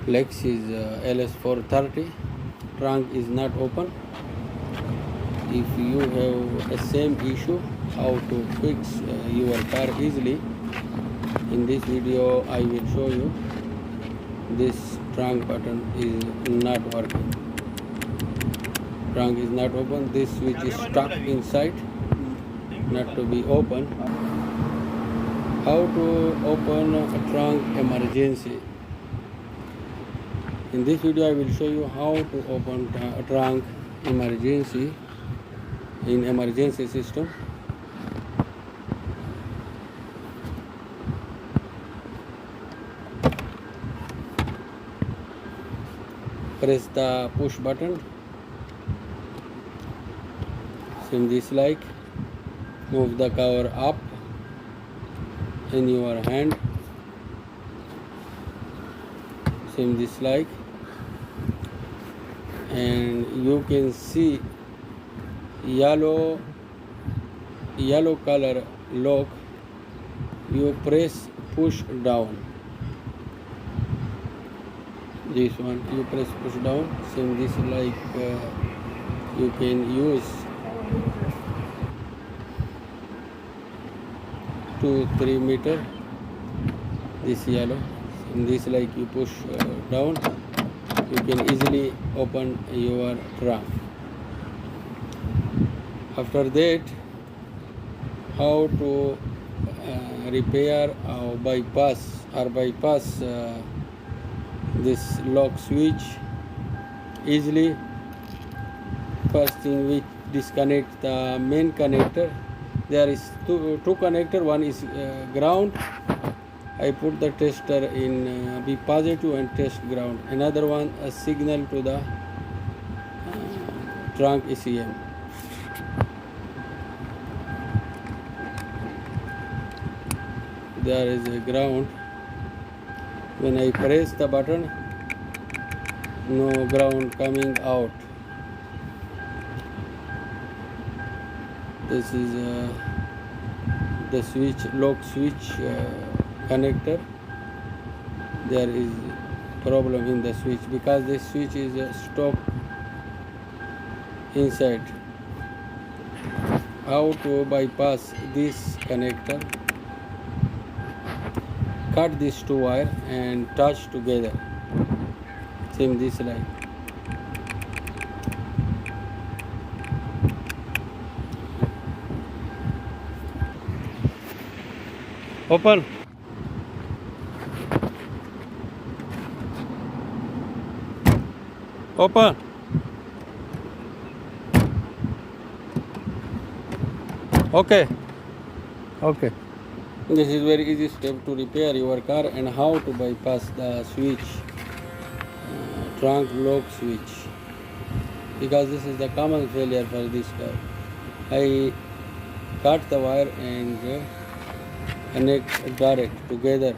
Lexus LS430. Trunk is not open. If you have a same issue, how to fix your car easily, in this video I will show you. This trunk button is not working. Trunk is not open. This switch is stuck inside, not to be open. How to open a trunk emergency? In this video I will show you how to open a trunk emergency in emergency system. Press the push button. Seem this like. Move the cover up in your hand. Seem this like. And you can see yellow color lock. You press push down. This one you press push down. Same this like you can use 2-3 meter. This yellow. Same this like you push down. You can easily open your trunk. After that, how to repair or bypass this lock switch easily. First thing, we disconnect the main connector. There is two connector. One is ground. I put the tester in be positive and test ground. Another one a signal to the trunk ECM. There is a ground. When I press the button, no ground coming out. This is the switch, lock switch connector. There is problem in the switch because this switch is stuck inside. How to bypass this connector? Cut these two wires and touch together. Same this line. Open. Open. Okay. Okay. This is very easy step to repair your car and how to bypass the switch, trunk lock switch, because this is the common failure for this car. I cut the wire and connect direct together.